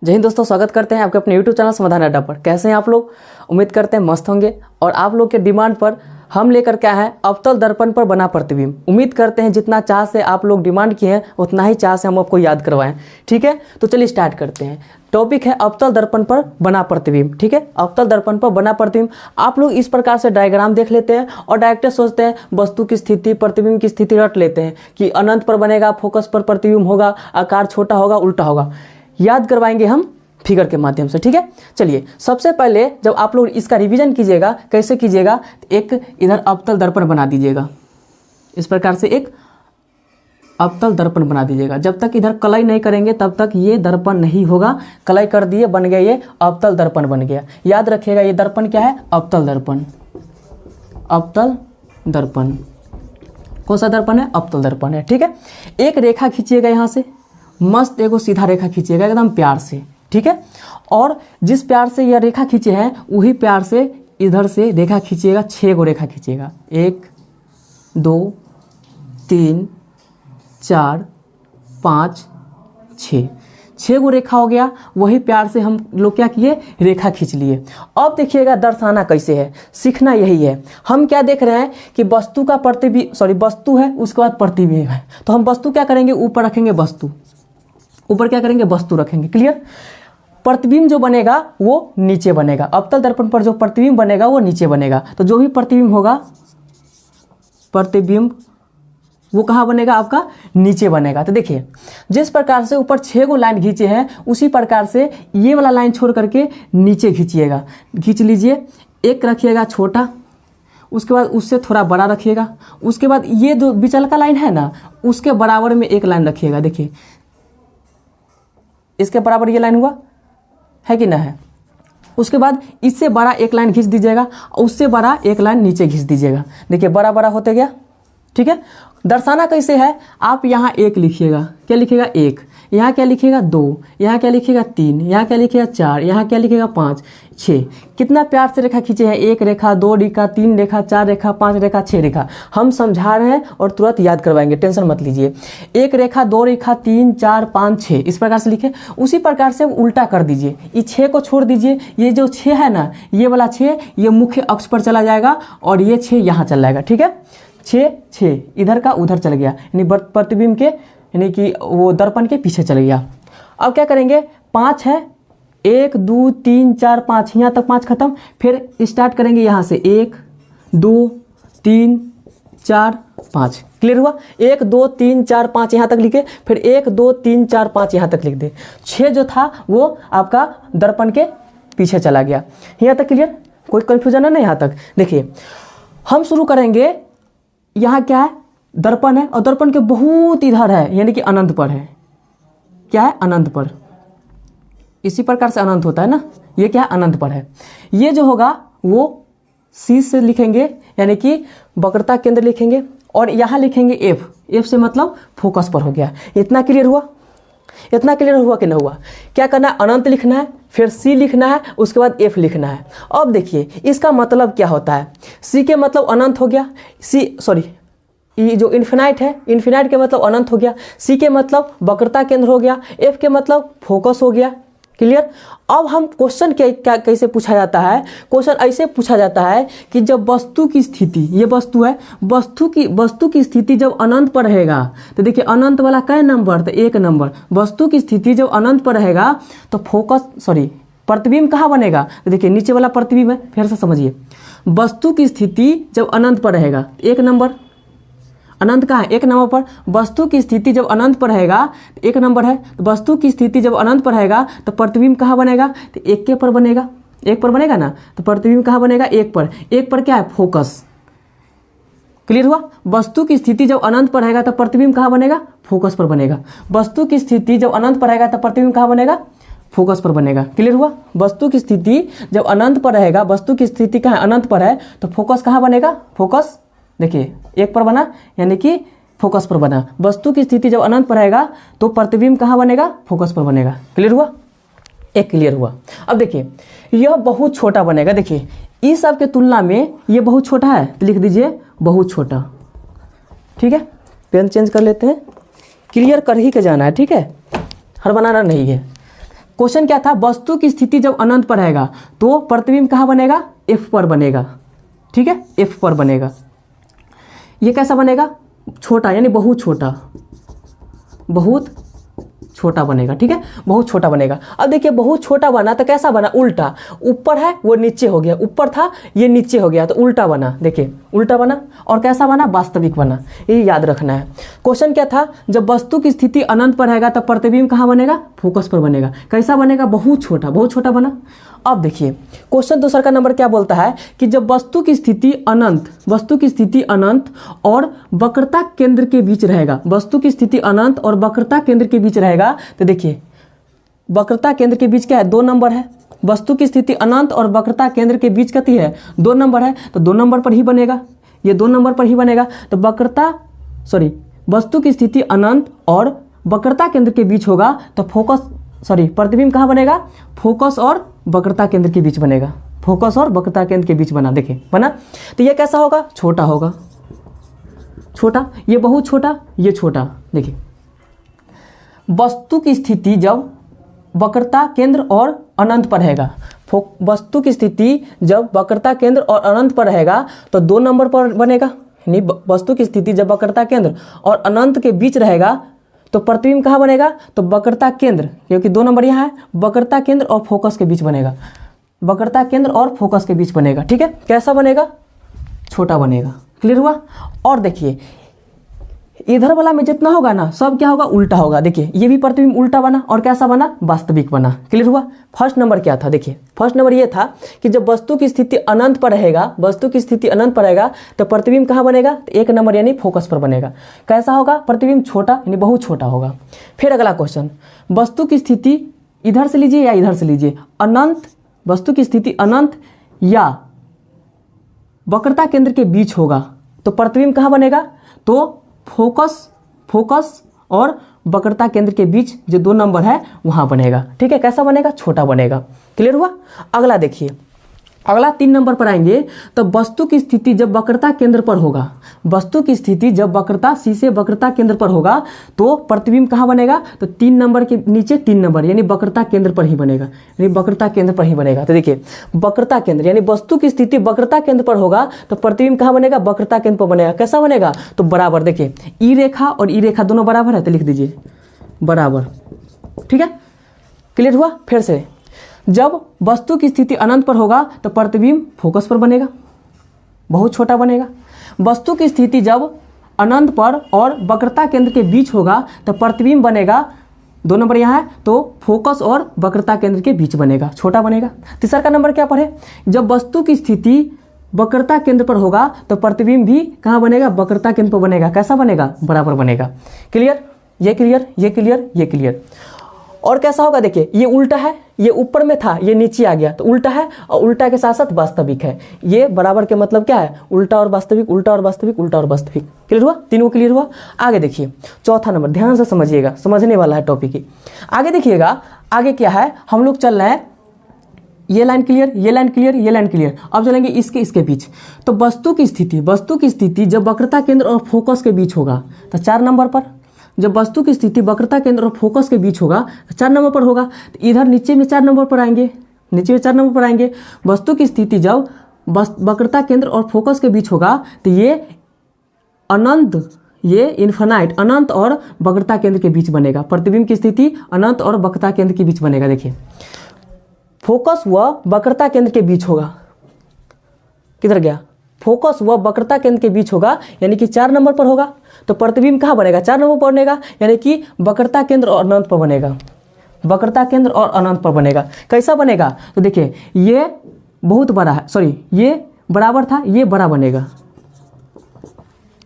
जय हिंद दोस्तों, स्वागत करते हैं आपके अपने YouTube चैनल समाधान अड्डा पर। कैसे हैं आप लोग? उम्मीद करते हैं मस्त होंगे। और आप लोग के डिमांड पर हम लेकर क्या है, अवतल दर्पण पर बना प्रतिबिंब। उम्मीद करते हैं जितना चाह से आप लोग डिमांड किए हैं उतना ही चाह से हम आपको याद करवाएं। ठीक है, तो चलिए स्टार्ट करते हैं। टॉपिक है अवतल दर्पण पर बना प्रतिबिंब। ठीक है, अवतल दर्पण पर बना प्रतिबिंब। आप लोग इस प्रकार से डायग्राम देख लेते हैं और डायरेक्ट सोचते हैं वस्तु की स्थिति, प्रतिबिंब की स्थिति रट लेते हैं कि अनंत पर बनेगा, फोकस पर प्रतिबिंब होगा, आकार छोटा होगा, उल्टा होगा। याद करवाएंगे हम फिगर के माध्यम से। ठीक है, चलिए सबसे पहले जब आप लोग इसका रिवीजन कीजिएगा, कैसे कीजिएगा, एक इधर अवतल दर्पण बना दीजिएगा। इस प्रकार से एक अवतल दर्पण बना दीजिएगा। जब तक इधर कलाई नहीं करेंगे तब तक ये दर्पण नहीं होगा। कलाई कर दिए, बन गया, ये अवतल दर्पण बन गया। याद रखिएगा ये दर्पण क्या है, अवतल दर्पण। अवतल दर्पण कौन सा दर्पण है? अवतल दर्पण है। ठीक है, एक रेखा खींचिएगा यहाँ से, मस्त एगो सीधा रेखा खींचिएगा एकदम प्यार से। ठीक है, और जिस प्यार से यह रेखा खींचे हैं वही प्यार से इधर से रेखा खींचिएगा। 6 गो रेखा खींचिएगा, 1 2 3 4 5 6। 6 गो रेखा हो गया। वही प्यार से हम लोग क्या किए, रेखा खींच लिए। अब देखिएगा दर्शाना कैसे है, सीखना यही है। हम क्या देख रहे हैं कि वस्तु का प्रतिबिंब, वस्तु है, उसके बाद प्रतिबिंब है। तो हम वस्तु क्या करेंगे, ऊपर रखेंगे वस्तु, ऊपर क्या करेंगे, वस्तु रखेंगे। क्लियर? प्रतिबिंब जो बनेगा वो नीचे बनेगा। अवतल दर्पण पर जो प्रतिबिंब बनेगा वो नीचे बनेगा। तो जो भी प्रतिबिंब होगा, प्रतिबिंब वो कहाँ बनेगा, आपका नीचे बनेगा। तो देखिए जिस प्रकार से ऊपर 6 गो लाइन खींचे हैं उसी प्रकार से ये वाला लाइन छोड़ करके नीचे खींचिएगा। खींच लीजिए, एक रखिएगा छोटा, उसके बाद उससे थोड़ा बड़ा रखिएगा। उसके बाद ये जो बिचल का लाइन है ना, उसके बराबर में एक लाइन रखिएगा। देखिए इसके बराबर ये लाइन हुआ है कि ना है। उसके बाद इससे बड़ा एक लाइन खींच दीजिएगा और उससे बड़ा एक लाइन नीचे खींच दीजिएगा। देखिए बड़ा बड़ा होते गया। ठीक है, दर्शाना कैसे है, आप यहाँ 1 लिखिएगा। क्या लिखिएगा, 1। यहाँ क्या लिखिएगा, 2। यहाँ क्या लिखिएगा, 3। यहाँ क्या लिखिएगा, 4। यहाँ क्या लिखिएगा, 5 6। कितना प्यार से रेखा खींचे हैं, 1 रेखा, 2 रेखा, 3 रेखा, 4 रेखा, 5 रेखा, 6 रेखा। हम समझा रहे हैं और तुरंत याद करवाएंगे, टेंशन मत लीजिए। 1 रेखा, 2 रेखा, 3 4 5 6 इस प्रकार से लिखे। उसी प्रकार से उल्टा कर दीजिए, ये 6 को छोड़ दीजिए। ये जो 6 है ना, ये वाला 6 ये मुख्य अक्ष पर चला जाएगा और ये 6 यहाँ चला जाएगा। ठीक है, 6 इधर का उधर चल गया, यानी प्रतिबिंब के, यानी कि वो दर्पण के पीछे चल गया। अब क्या करेंगे, 5 है, 1 2 3 4 5, यहाँ तक 5 खत्म। फिर स्टार्ट करेंगे यहाँ से 1 2 3 4 5। क्लियर हुआ? 1 2 3 4 5 यहाँ तक लिखे, फिर 1 2 3 4 5 यहाँ तक लिख दे। 6 जो था वो आपका दर्पण के पीछे चला गया। यहाँ तक क्लियर? कोई कन्फ्यूजन है ना यहाँ तक? देखिए हम शुरू करेंगे, यहाँ क्या है, दर्पण है और दर्पण के बहुत इधर है, यानी कि अनंत पर है। क्या है, अनंत पर। इसी प्रकार से अनंत होता है ना, ये क्या है, अनंत पर है। ये जो होगा वो सी से लिखेंगे, यानी कि वक्रता केंद्र लिखेंगे और यहाँ लिखेंगे एफ। एफ से मतलब फोकस पर हो गया। इतना क्लियर हुआ? इतना क्लियर हुआ कि ना हुआ? क्या करना है, अनंत लिखना है, फिर सी लिखना है, उसके बाद एफ लिखना है। अब देखिए इसका मतलब क्या होता है, सी के मतलब अनंत हो गया, ये जो इन्फिनाइट है, इन्फिनाइट के मतलब अनंत हो गया। सी के मतलब वक्रता केंद्र हो गया, एफ के मतलब फोकस हो गया। क्लियर? अब हम क्वेश्चन क्या कैसे पूछा जाता है, क्वेश्चन ऐसे पूछा जाता है कि जब वस्तु की स्थिति, ये वस्तु है, वस्तु की स्थिति जब अनंत पर रहेगा, तो देखिए अनंत वाला कै नंबर, तो 1 नंबर। वस्तु की स्थिति जब अनंत पर रहेगा तो प्रतिबिंब कहाँ बनेगा, तो देखिए नीचे वाला प्रतिबिंब है। फिर से समझिए, वस्तु की स्थिति जब अनंत पर रहेगा, 1 नंबर, अनंत कहाँ है, 1 नंबर पर। वस्तु की स्थिति जब अनंत पर रहेगा, 1 नंबर है, तो वस्तु की स्थिति जब अनंत पर रहेगा तो प्रतिबिंब कहाँ बनेगा, तो 1 के पर बनेगा। 1 पर बनेगा ना, तो प्रतिबिंब कहाँ बनेगा, 1 पर। 1 पर क्या है, फोकस। क्लियर हुआ? वस्तु की स्थिति जब अनंत पर रहेगा तो प्रतिबिंब कहाँ बनेगा, फोकस पर बनेगा। वस्तु की स्थिति जब अनंत पर रहेगा तो प्रतिबिंब कहाँ बनेगा, फोकस पर बनेगा। क्लियर हुआ? वस्तु की स्थिति जब अनंत पर रहेगा, वस्तु की स्थिति कहाँ अनंत पर है, तो फोकस कहाँ बनेगा, फोकस देखिए 1 पर बना, यानी कि फोकस पर बना। वस्तु की स्थिति जब अनंत पर रहेगा तो प्रतिबिंब कहाँ बनेगा, फोकस पर बनेगा। क्लियर हुआ? एक क्लियर हुआ। अब देखिए यह बहुत छोटा बनेगा। देखिए इस सब के तुलना में ये बहुत छोटा है, तो लिख दीजिए बहुत छोटा। ठीक है, पेन चेंज कर लेते हैं, क्लियर कर ही के जाना है। ठीक है, हर बनाना नहीं है। क्वेश्चन क्या था, वस्तु की स्थिति जब अनंत पर रहेगा तो प्रतिबिंब कहाँ बनेगा, F पर बनेगा, ठीक है, F पर बनेगा। ये कैसा बनेगा, छोटा, यानी बहुत छोटा, बहुत छोटा बनेगा, ठीक है, बहुत छोटा बनेगा। अब देखिए बहुत छोटा बना तो कैसा बना, उल्टा, ऊपर है वो नीचे हो गया, ऊपर था ये नीचे हो गया तो उल्टा बना, देखिए उल्टा बना। और कैसा बना, वास्तविक बना, ये याद रखना है। क्वेश्चन क्या था, जब वस्तु की स्थिति अनंत पर रहेगा तब प्रतिबिंब कहाँ बनेगा, फोकस पर बनेगा। कैसा बनेगा, बहुत छोटा बना। अब देखिए क्वेश्चन दूसरा का नंबर क्या बोलता है कि जब वस्तु की स्थिति अनंत और वक्रता केंद्र के बीच रहेगा, वस्तु की स्थिति अनंत और वक्रता केंद्र के बीच रहेगा, तो देखिए वक्रता केंद्र के बीच क्या है, 2 नंबर है। वस्तु की स्थिति अनंत और वक्रता केंद्र के बीच कितनी है, 2 नंबर है, तो 2 नंबर पर ही बनेगा, ये 2 नंबर पर ही बनेगा। तो वस्तु की स्थिति अनंत और वक्रता केंद्र के बीच होगा तो प्रतिबिंब कहाँ बनेगा, फोकस और वक्रता केंद्र के बीच बनेगा, फोकस और वक्रता केंद्र के बीच बना, देखिए बना। तो ये कैसा होगा, छोटा होगा, छोटा, ये बहुत छोटा, ये छोटा। देखिए वस्तु की स्थिति जब वक्रता केंद्र और अनंत पर रहेगा, वस्तु की स्थिति जब वक्रता केंद्र और अनंत पर रहेगा तो 2 नंबर पर बनेगा, यानी वस्तु की स्थिति जब वक्रता केंद्र और अनंत के बीच रहेगा तो प्रतिबिंब कहाँ बनेगा, तो वक्रता केंद्र, क्योंकि 2 नंबर यहाँ है, वक्रता केंद्र और फोकस के बीच बनेगा, वक्रता केंद्र और फोकस के बीच बनेगा, ठीक है। कैसा बनेगा, छोटा बनेगा, क्लियर हुआ। और देखिए इधर वाला में जितना होगा ना सब क्या होगा, उल्टा होगा। देखिए ये भी प्रतिबिंब उल्टा बना और कैसा बना, वास्तविक बना, क्लियर हुआ। फर्स्ट नंबर क्या था, देखिए फर्स्ट नंबर ये था कि जब वस्तु की स्थिति अनंत पर रहेगा, वस्तु की स्थिति अनंत पर रहेगा तो प्रतिबिंब कहाँ बनेगा, तो 1 नंबर यानी फोकस पर बनेगा। कैसा होगा, प्रतिबिंब छोटा, यानी बहुत छोटा होगा। फिर अगला क्वेश्चन, वस्तु की स्थिति इधर से लीजिए या इधर से लीजिए, अनंत, वस्तु की स्थिति अनंत या वक्रता केंद्र के बीच होगा तो प्रतिबिंब कहाँ बनेगा, तो फोकस और वक्रता केंद्र के बीच जो 2 नंबर है वहां बनेगा, ठीक है। कैसा बनेगा, छोटा बनेगा, क्लियर हुआ। अगला देखिए, अगला 3 नंबर पर आएंगे तो वस्तु की स्थिति जब वक्रता केंद्र पर होगा, वस्तु की स्थिति जब वक्रता सी से वक्रता केंद्र पर होगा तो प्रतिबिंब कहाँ बनेगा, तो 3 नंबर के नीचे 3 नंबर यानी वक्रता केंद्र पर ही बनेगा, यानी वक्रता केंद्र पर ही बनेगा। तो देखिए वक्रता केंद्र यानी वस्तु की स्थिति वक्रता केंद्र पर होगा तो प्रतिबिंब कहाँ बनेगा, वक्रता केंद्र पर बनेगा। कैसा बनेगा, तो बराबर, देखिए ई रेखा और ई रेखा दोनों बराबर है तो लिख दीजिए बराबर, ठीक है, क्लियर हुआ। फिर से जब वस्तु की स्थिति अनंत पर होगा तो प्रतिबिंब फोकस पर बनेगा, बहुत छोटा बनेगा। वस्तु की स्थिति जब अनंत पर और वक्रता केंद्र के बीच होगा तो प्रतिबिंब बनेगा, 2 नंबर यहाँ है तो फोकस और वक्रता केंद्र के बीच बनेगा, छोटा बनेगा। तीसरा का नंबर क्या पढ़े, जब वस्तु की स्थिति वक्रता केंद्र पर होगा तो प्रतिबिंब भी कहाँ बनेगा, वक्रता केंद्र पर बनेगा। कैसा बनेगा, बराबर बनेगा, क्लियर, ये क्लियर, ये क्लियर, ये क्लियर। और कैसा होगा, देखिए ये उल्टा है, ये ऊपर में था ये नीचे आ गया तो उल्टा है, और उल्टा के साथ साथ वास्तविक है। ये बराबर के मतलब क्या है, उल्टा और वास्तविक, उल्टा और वास्तविक, उल्टा और वास्तविक, क्लियर हुआ, तीनों क्लियर हुआ। आगे देखिए चौथा नंबर, ध्यान से समझिएगा, समझने वाला है टॉपिक ही। आगे देखिएगा, आगे क्या है, हम लोग चल रहे हैं, ये लाइन क्लियर, ये लाइन क्लियर, ये लाइन क्लियर। अब चलेंगे इसके बीच। तो वस्तु की स्थिति जब वक्रता केंद्र और फोकस के बीच होगा तो 4 नंबर पर, जब वस्तु की स्थिति वक्रता केंद्र और फोकस के बीच होगा तो 4 नंबर पर होगा। तो इधर नीचे में 4 नंबर पर आएंगे, नीचे में 4 नंबर पर आएंगे। वस्तु की स्थिति जब वक्रता केंद्र और फोकस के बीच होगा तो ये अनंत, ये इन्फिनाइट, अनंत और वक्रता केंद्र के बीच बनेगा। प्रतिबिंब की स्थिति अनंत और वक्रता केंद्र के बीच बनेगा। देखिए फोकस व वक्रता केंद्र के बीच होगा, किधर गया, फोकस व वक्रता केंद्र के बीच होगा, यानी कि 4 नंबर पर होगा। तो प्रतिबिंब कहाँ बनेगा, 4 नंबर पर बनेगा, यानी कि वक्रता केंद्र और अनंत पर बनेगा, वक्रता केंद्र और अनंत पर बनेगा। कैसा बनेगा, तो देखिए ये बहुत बड़ा है, सॉरी ये बराबर था, ये बड़ा बनेगा,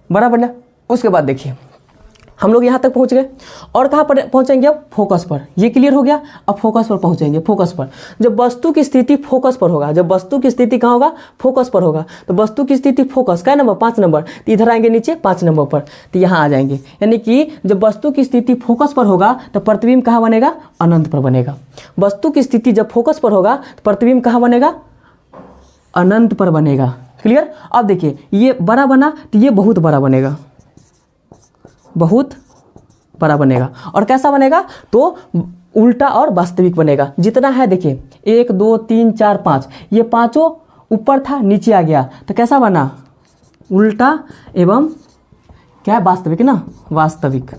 बड़ा बना। उसके बाद देखिए हम लोग यहाँ तक पहुँच गए, और कहाँ पर पहुँचेंगे अब, फोकस पर। ये क्लियर हो गया, अब फोकस पर पहुँचेंगे। फोकस पर जब वस्तु की स्थिति फोकस पर होगा, जब वस्तु की स्थिति कहाँ होगा, फोकस पर होगा, तो वस्तु की स्थिति फोकस क्या नंबर, 5 नंबर, तो इधर आएंगे नीचे 5 नंबर पर, तो यहाँ आ जाएंगे। यानी कि जब वस्तु की स्थिति फोकस पर होगा तो प्रतिबिंब कहाँ बनेगा, अनंत पर बनेगा। वस्तु की स्थिति जब फोकस पर होगा तो प्रतिबिंब कहाँ बनेगा, अनंत पर बनेगा, क्लियर। अब देखिए ये बड़ा बना तो ये बहुत बड़ा बनेगा, बहुत बड़ा बनेगा। और कैसा बनेगा, तो उल्टा और वास्तविक बनेगा। जितना है देखिए 1 2 3 4 5, ये पांचों ऊपर था नीचे आ गया तो कैसा बना, उल्टा एवं क्या है, वास्तविक ना, वास्तविक,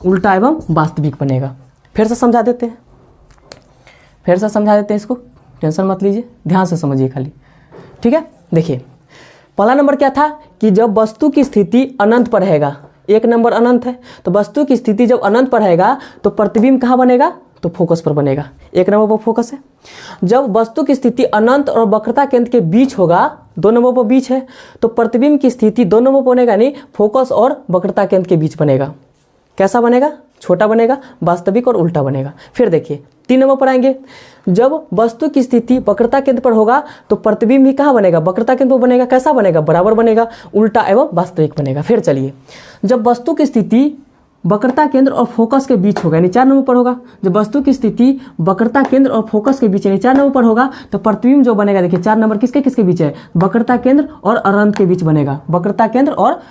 उल्टा एवं वास्तविक बनेगा। फिर से समझा देते हैं, फिर से समझा देते हैं इसको, टेंशन मत लीजिए, ध्यान से समझिए खाली, ठीक है। देखिए पहला नंबर क्या था कि जब वस्तु की स्थिति अनंत पर रहेगा, एक नंबर अनंत है, तो वस्तु की स्थिति जब अनंत पर रहेगा तो प्रतिबिंब कहाँ बनेगा, तो फोकस पर बनेगा, एक नंबर पर फोकस है। जब वस्तु की स्थिति अनंत और वक्रता केंद्र के बीच होगा, 2 नंबर पर बीच है, तो प्रतिबिंब की स्थिति 2 नंबर पर बनेगा, नहीं फोकस और वक्रता केंद्र के बीच बनेगा। कैसा बनेगा, छोटा बनेगा, वास्तविक और उल्टा बनेगा। फिर देखिए 3 नंबर पर आएंगे, जब वस्तु की स्थिति वक्रता केंद्र पर होगा तो प्रतिबिंब भी कहाँ बनेगा, वक्रता केंद्र पर बनेगा। कैसा बनेगा, बराबर बनेगा, उल्टा एवं वास्तविक बनेगा। फिर चलिए, जब वस्तु की स्थिति वक्रता केंद्र और फोकस के बीच होगा, यानी 4 नंबर पर होगा, जब वस्तु की स्थिति वक्रता केंद्र और फोकस के बीच यानी 4 नंबर पर होगा तो प्रतिबिंब जो बनेगा, देखिए 4 नंबर किसके किसके बीच है, वक्रता केंद्र और अनंत के बीच बनेगा, वक्रता केंद्र और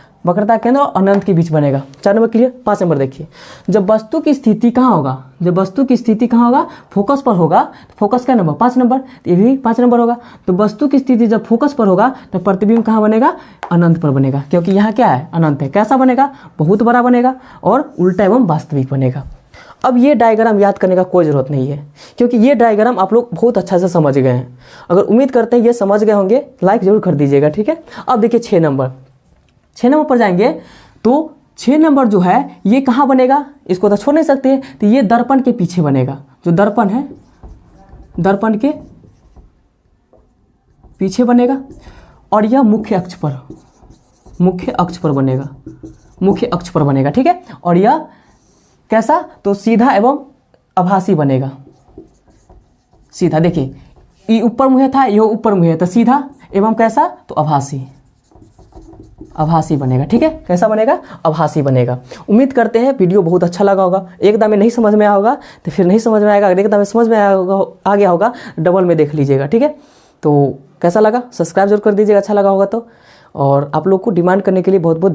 अनंत के बीच बनेगा। 4 नंबर क्लियर। 5 नंबर देखिए, जब वस्तु की स्थिति कहाँ होगा, जब वस्तु की स्थिति कहाँ होगा, फोकस पर होगा, तो फोकस क्या नंबर, 5 नंबर, तो ये भी 5 नंबर होगा। तो वस्तु की स्थिति जब फोकस पर होगा तो प्रतिबिंब कहाँ बनेगा, अनंत पर बनेगा, क्योंकि यहाँ क्या है, अनंत है। कैसा बनेगा, बहुत बड़ा बनेगा और उल्टा एवं वास्तविक बनेगा। अब ये डायग्राम याद करने का कोई ज़रूरत नहीं है, क्योंकि ये डायग्राम आप लोग बहुत अच्छा से समझ गए हैं। अगर उम्मीद करते हैं ये समझ गए होंगे, लाइक जरूर कर दीजिएगा, ठीक है। अब देखिए 6 नंबर पर जाएंगे तो 6 नंबर जो है ये कहाँ बनेगा, इसको तो छोड़ नहीं सकते, तो ये दर्पण के पीछे बनेगा। जो दर्पण है, दर्पण के पीछे बनेगा और यह मुख्य अक्ष पर बनेगा, मुख्य अक्ष पर बनेगा, ठीक है। और यह कैसा, तो सीधा एवं आभासी बनेगा। सीधा देखिए, ये ऊपर मुँह था, यह ऊपर मुँह है, तो सीधा एवं कैसा, तो आभासी बनेगा, ठीक है। कैसा बनेगा, आभासी बनेगा। उम्मीद करते हैं वीडियो बहुत अच्छा लगा होगा। एकदम में नहीं समझ में आया होगा तो फिर नहीं समझ में आएगा, अगर एकदम में समझ में आ गया होगा डबल में देख लीजिएगा, ठीक है। तो कैसा लगा, सब्सक्राइब जरूर कर दीजिएगा अच्छा लगा होगा तो। और आप लोग को डिमांड करने के लिए बहुत बहुत